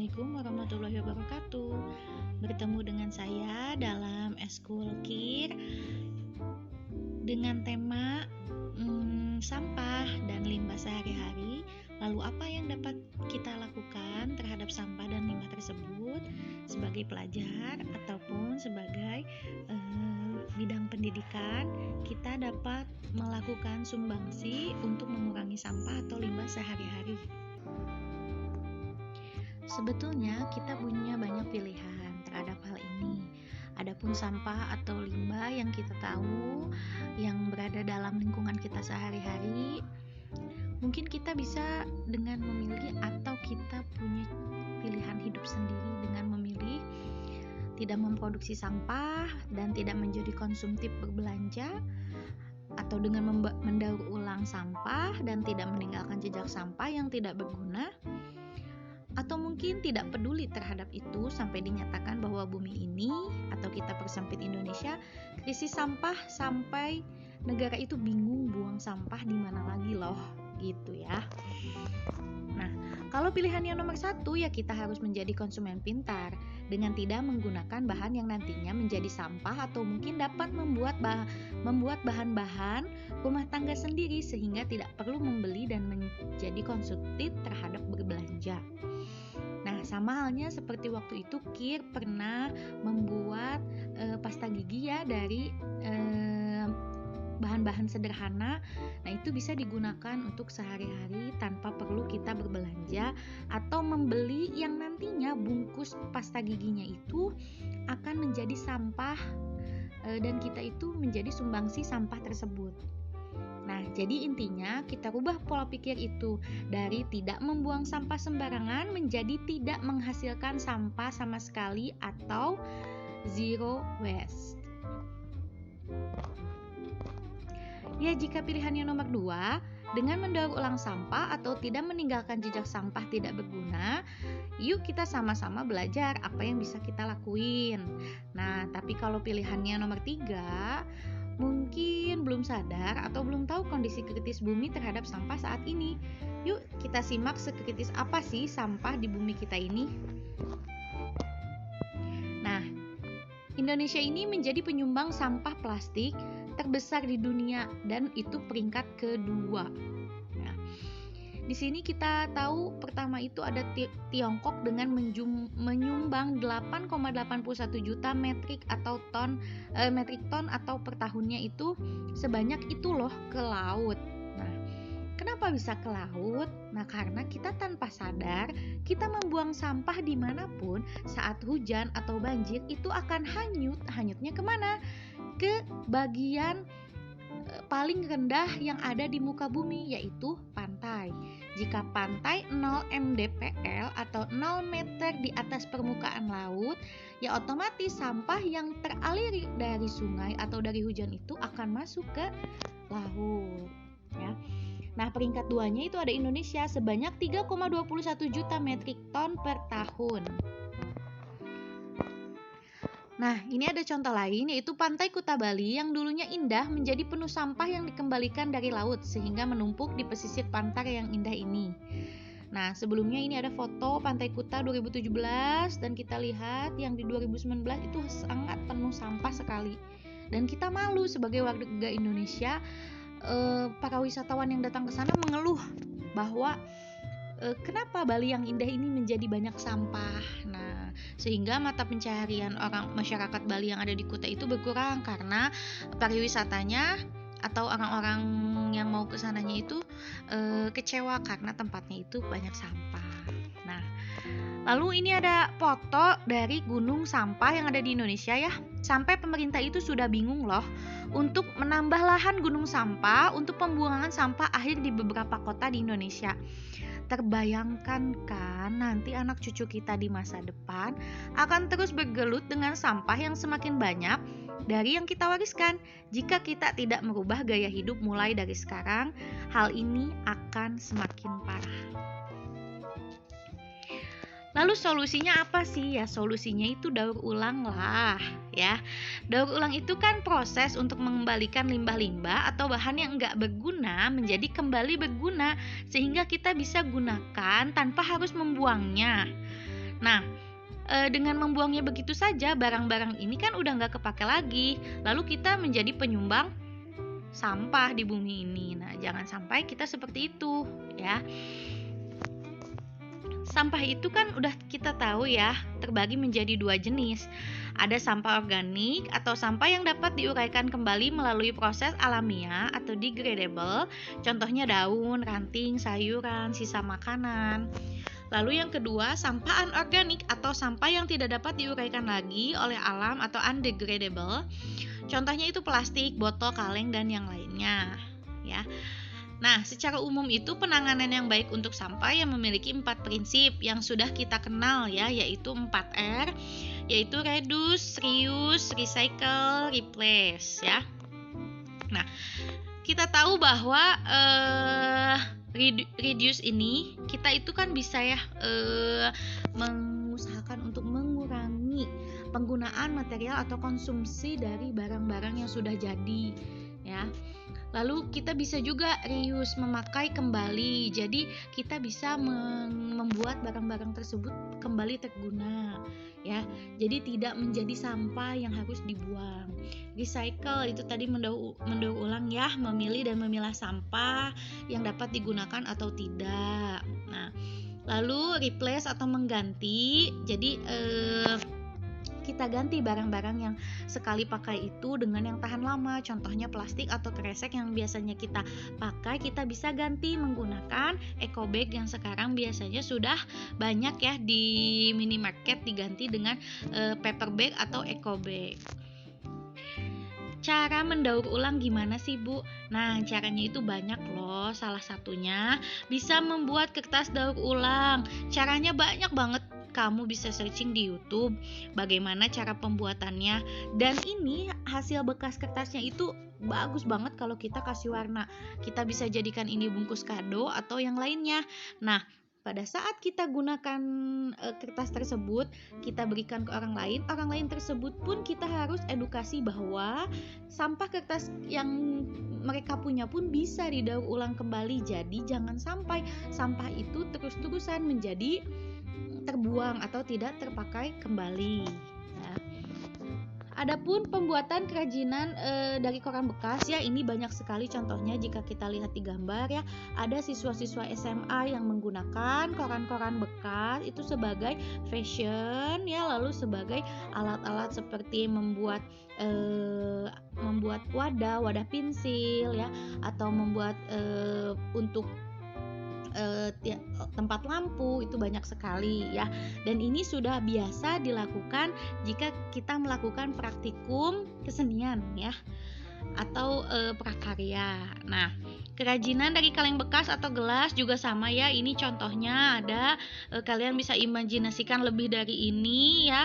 Assalamualaikum warahmatullahi wabarakatuh. Bertemu dengan saya dalam Eskul Kir dengan tema sampah dan limbah sehari-hari. Lalu apa yang dapat kita lakukan terhadap sampah dan limbah tersebut sebagai pelajar ataupun sebagai bidang pendidikan, kita dapat melakukan sumbangsi untuk mengurangi sampah atau limbah sehari-hari. Sebetulnya kita punya banyak pilihan terhadap hal ini. Adapun sampah atau limbah yang kita tahu yang berada dalam lingkungan kita sehari-hari, mungkin kita bisa dengan memilih atau kita punya pilihan hidup sendiri dengan memilih tidak memproduksi sampah dan tidak menjadi konsumtif berbelanja, atau dengan mendaur ulang sampah dan tidak meninggalkan jejak sampah yang tidak berguna, atau mungkin tidak peduli terhadap itu sampai dinyatakan bahwa bumi ini atau kita persempit Indonesia krisis sampah sampai negara itu bingung buang sampah di mana lagi loh, gitu ya. Nah, kalau pilihan yang nomor 1 ya kita harus menjadi konsumen pintar dengan tidak menggunakan bahan yang nantinya menjadi sampah atau mungkin dapat membuat bahan-bahan rumah tangga sendiri sehingga tidak perlu membeli dan menjadi konsumtif terhadap berbelanja. Nah, sama halnya seperti waktu itu Kir pernah membuat pasta gigi ya dari bahan-bahan sederhana. Nah, itu bisa digunakan untuk sehari-hari tanpa perlu kita berbelanja atau membeli yang nantinya bungkus pasta giginya itu akan menjadi sampah dan kita itu menjadi sumbangsi sampah tersebut. Nah, jadi intinya kita rubah pola pikir itu dari tidak membuang sampah sembarangan menjadi tidak menghasilkan sampah sama sekali atau zero waste. Ya, jika pilihannya nomor 2, dengan mendaur ulang sampah atau tidak meninggalkan jejak sampah tidak berguna, yuk kita sama-sama belajar apa yang bisa kita lakuin. Nah, tapi kalau pilihannya nomor 3, mungkin belum sadar atau belum tahu kondisi kritis bumi terhadap sampah saat ini. Yuk kita simak sekritis apa sih sampah di bumi kita ini. Nah, Indonesia ini menjadi penyumbang sampah plastik terbesar di dunia dan itu peringkat kedua. Nah, di sini kita tahu pertama itu ada Tiongkok dengan menyumbang 8,81 juta metrik ton atau per tahunnya itu sebanyak itu loh ke laut. Nah, kenapa bisa ke laut? Nah, karena kita tanpa sadar kita membuang sampah dimanapun saat hujan atau banjir itu akan hanyut. Hanyutnya kemana? Ke bagian paling rendah yang ada di muka bumi, yaitu pantai. Jika pantai 0 mdpl atau 0 meter di atas permukaan laut, ya otomatis sampah yang teraliri dari sungai atau dari hujan itu akan masuk ke laut, ya. Nah, peringkat 2-nya itu ada Indonesia sebanyak 3,21 juta metrik ton per tahun. Nah, ini ada contoh lain yaitu Pantai Kuta Bali yang dulunya indah menjadi penuh sampah yang dikembalikan dari laut sehingga menumpuk di pesisir pantai yang indah ini. Nah, sebelumnya ini ada foto Pantai Kuta 2017 dan kita lihat yang di 2019 itu sangat penuh sampah sekali. Dan kita malu sebagai warga Indonesia, para wisatawan yang datang ke sana mengeluh bahwa kenapa Bali yang indah ini menjadi banyak sampah. Nah, sehingga mata pencaharian orang masyarakat Bali yang ada di Kuta itu berkurang karena pariwisatanya atau orang-orang yang mau ke sananya itu kecewa karena tempatnya itu banyak sampah. Nah, lalu ini ada foto dari gunung sampah yang ada di Indonesia ya. Sampai pemerintah itu sudah bingung loh untuk menambah lahan gunung sampah untuk pembuangan sampah akhir di beberapa kota di Indonesia. Terbayangkan kan nanti anak cucu kita di masa depan akan terus bergelut dengan sampah yang semakin banyak dari yang kita wariskan. Jika kita tidak merubah gaya hidup mulai dari sekarang, hal ini akan semakin parah. Lalu solusinya apa sih? Ya solusinya itu daur ulang lah ya. Daur ulang itu kan proses untuk mengembalikan limbah-limbah atau bahan yang enggak berguna menjadi kembali berguna sehingga kita bisa gunakan tanpa harus membuangnya. Nah, dengan membuangnya begitu saja, barang-barang ini kan udah nggak kepake lagi. Lalu kita menjadi penyumbang sampah di bumi ini. Nah, jangan sampai kita seperti itu, ya. Sampah itu kan udah kita tahu ya, terbagi menjadi 2 jenis. Ada sampah organik atau sampah yang dapat diuraikan kembali melalui proses alamiah atau degradable. Contohnya daun, ranting, sayuran, sisa makanan. Lalu yang kedua, sampah anorganik atau sampah yang tidak dapat diuraikan lagi oleh alam atau undegradable. Contohnya itu plastik, botol, kaleng, dan yang lainnya, ya. Nah, secara umum itu penanganan yang baik untuk sampah yang memiliki 4 prinsip yang sudah kita kenal ya, yaitu 4R, yaitu reduce, reuse, recycle, replace, ya. Nah, kita tahu bahwa reduce ini kita itu kan bisa ya mengusahakan untuk mengurangi penggunaan material atau konsumsi dari barang-barang yang sudah jadi, ya. Lalu kita bisa juga reuse, memakai kembali. Jadi kita bisa membuat barang-barang tersebut kembali terguna, ya. Jadi tidak menjadi sampah yang harus dibuang. Recycle itu tadi mendaur ulang ya, memilih dan memilah sampah yang dapat digunakan atau tidak. Nah, lalu replace atau mengganti. Jadi kita ganti barang-barang yang sekali pakai itu dengan yang tahan lama. Contohnya plastik atau kresek yang biasanya kita pakai, kita bisa ganti menggunakan eco bag yang sekarang biasanya sudah banyak ya di minimarket, diganti dengan paper bag atau eco bag. Cara mendaur ulang gimana sih, Bu? Nah, caranya itu banyak loh. Salah satunya bisa membuat kertas daur ulang. Caranya banyak banget. Kamu bisa searching di YouTube bagaimana cara pembuatannya. Dan ini hasil bekas kertasnya itu bagus banget kalau kita kasih warna. Kita bisa jadikan ini bungkus kado atau yang lainnya. Nah, pada saat kita gunakan kertas tersebut, kita berikan ke orang lain tersebut pun kita harus edukasi bahwa sampah kertas yang mereka punya pun bisa didaur ulang kembali. Jadi jangan sampai sampah itu terus-terusan menjadi terbuang atau tidak terpakai kembali, ya. Adapun pembuatan kerajinan dari koran bekas ya, ini banyak sekali contohnya jika kita lihat di gambar ya. Ada siswa-siswa SMA yang menggunakan koran-koran bekas itu sebagai fashion ya, lalu sebagai alat-alat seperti membuat wadah pensil ya, atau membuat untuk tempat lampu, itu banyak sekali ya. Dan ini sudah biasa dilakukan jika kita melakukan praktikum kesenian ya, atau prakarya. Nah, kerajinan dari kaleng bekas atau gelas juga sama ya. Ini contohnya ada, kalian bisa imajinasikan lebih dari ini ya.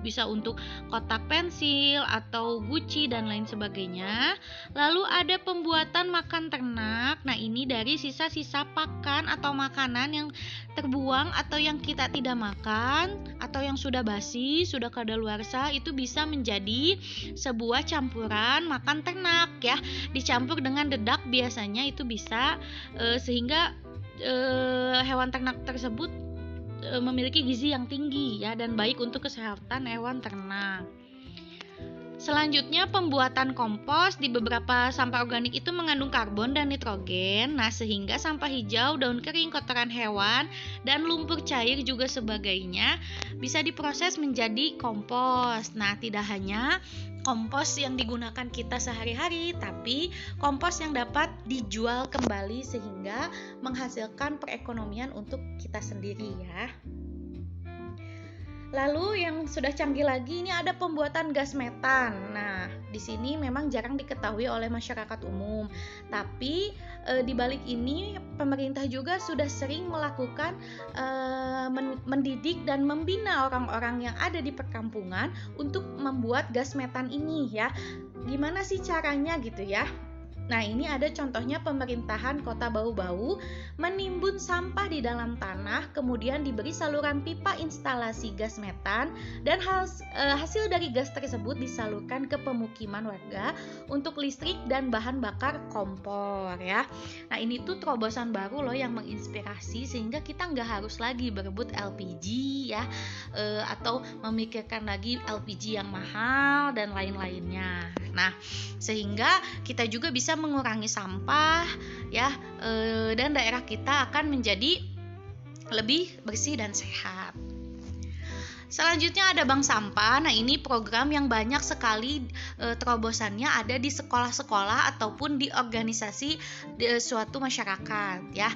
Bisa untuk kotak pensil atau guci dan lain sebagainya. Lalu ada pembuatan makan ternak. Nah, ini dari sisa-sisa pakan atau makanan yang terbuang atau yang kita tidak makan atau yang sudah basi, sudah kadaluarsa, itu bisa menjadi sebuah campuran makan ternak ya. Dicampur dengan dedak biasanya itu bisa sehingga hewan ternak tersebut memiliki gizi yang tinggi ya, dan baik untuk kesehatan hewan ternak. Selanjutnya, pembuatan kompos. Di beberapa sampah organik itu mengandung karbon dan nitrogen. Nah, sehingga sampah hijau, daun kering, kotoran hewan, dan lumpur cair juga sebagainya bisa diproses menjadi kompos. Nah, tidak hanya kompos yang digunakan kita sehari-hari, tapi kompos yang dapat dijual kembali sehingga menghasilkan perekonomian untuk kita sendiri ya. Lalu yang sudah canggih lagi, ini ada pembuatan gas metan. Nah, di sini memang jarang diketahui oleh masyarakat umum. Tapi di balik ini pemerintah juga sudah sering melakukan mendidik dan membina orang-orang yang ada di perkampungan untuk membuat gas metan ini ya. Gimana sih caranya gitu ya? Nah, ini ada contohnya pemerintahan Kota Bau-Bau menimbun sampah di dalam tanah, kemudian diberi saluran pipa instalasi gas metan, dan hasil dari gas tersebut disalurkan ke pemukiman warga untuk listrik dan bahan bakar kompor ya. Nah, ini tuh terobosan baru loh yang menginspirasi, sehingga kita nggak harus lagi berebut LPG ya, atau memikirkan lagi LPG yang mahal dan lain-lainnya. Nah, sehingga kita juga bisa mengurangi sampah ya, dan daerah kita akan menjadi lebih bersih dan sehat. Selanjutnya ada bank sampah. Nah, ini program yang banyak sekali terobosannya ada di sekolah-sekolah ataupun di organisasi suatu masyarakat ya.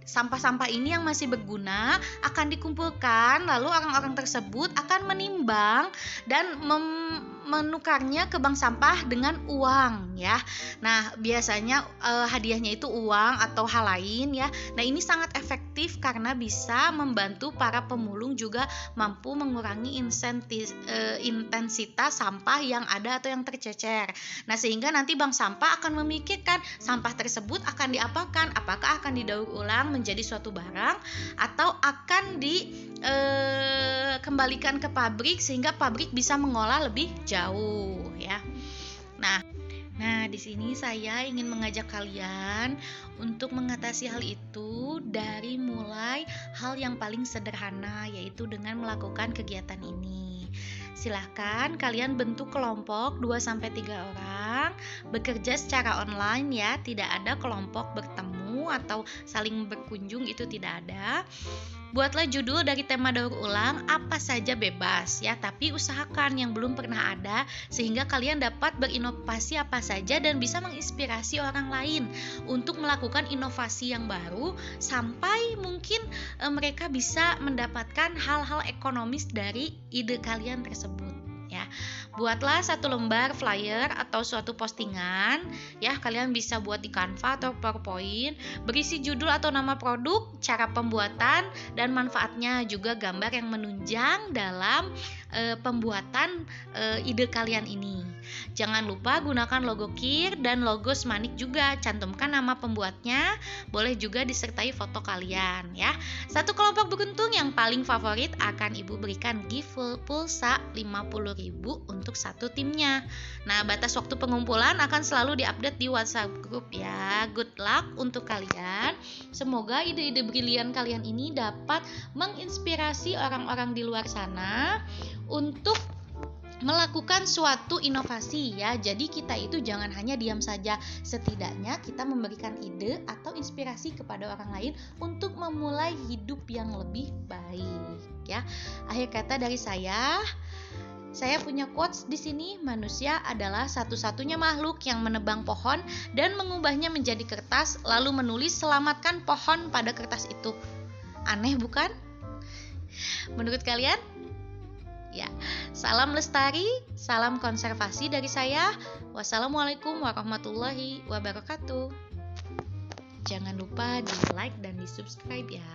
Sampah-sampah ini yang masih berguna akan dikumpulkan, lalu orang-orang tersebut akan menimbang dan menukarnya ke bank sampah dengan uang ya. Nah, biasanya hadiahnya itu uang atau hal lain ya. Nah, ini sangat efektif karena bisa membantu para pemulung juga mampu mengurangi intensitas sampah yang ada atau yang tercecer. Nah, sehingga nanti bank sampah akan memikirkan sampah tersebut akan diapakan, apakah akan didaur ulang menjadi suatu barang atau akan dikembalikan ke pabrik sehingga pabrik bisa mengolah lebih jauh ya. Nah, di sini saya ingin mengajak kalian untuk mengatasi hal itu dari mulai hal yang paling sederhana, yaitu dengan melakukan kegiatan ini. Silahkan kalian bentuk kelompok 2-3 orang, bekerja secara online ya, tidak ada kelompok bertemu atau saling berkunjung, itu tidak ada. Buatlah judul dari tema daur ulang apa saja bebas ya, tapi usahakan yang belum pernah ada sehingga kalian dapat berinovasi apa saja dan bisa menginspirasi orang lain untuk melakukan inovasi yang baru sampai mungkin mereka bisa mendapatkan hal-hal ekonomis dari ide kalian tersebut ya. Buatlah satu lembar flyer atau suatu postingan ya, kalian bisa buat di Canva atau PowerPoint, berisi judul atau nama produk, cara pembuatan dan manfaatnya, juga gambar yang menunjang dalam pembuatan ide kalian ini. Jangan lupa gunakan logo KIR dan logo Smanik juga, cantumkan nama pembuatnya, boleh juga disertai foto kalian ya. Satu kelompok beruntung yang paling favorit akan Ibu berikan gift pulsa 50.000 untuk satu timnya. Nah, batas waktu pengumpulan akan selalu diupdate di WhatsApp group ya. Good luck untuk kalian. Semoga ide-ide brilian kalian ini dapat menginspirasi orang-orang di luar sana untuk melakukan suatu inovasi ya. Jadi kita itu jangan hanya diam saja, setidaknya kita memberikan ide atau inspirasi kepada orang lain untuk memulai hidup yang lebih baik ya. Akhir kata dari saya punya quotes di sini, manusia adalah satu-satunya makhluk yang menebang pohon dan mengubahnya menjadi kertas, lalu menulis selamatkan pohon pada kertas itu. Aneh bukan? Menurut kalian? Ya, salam lestari, salam konservasi dari saya. Wassalamualaikum warahmatullahi wabarakatuh. Jangan lupa di like dan di subscribe ya.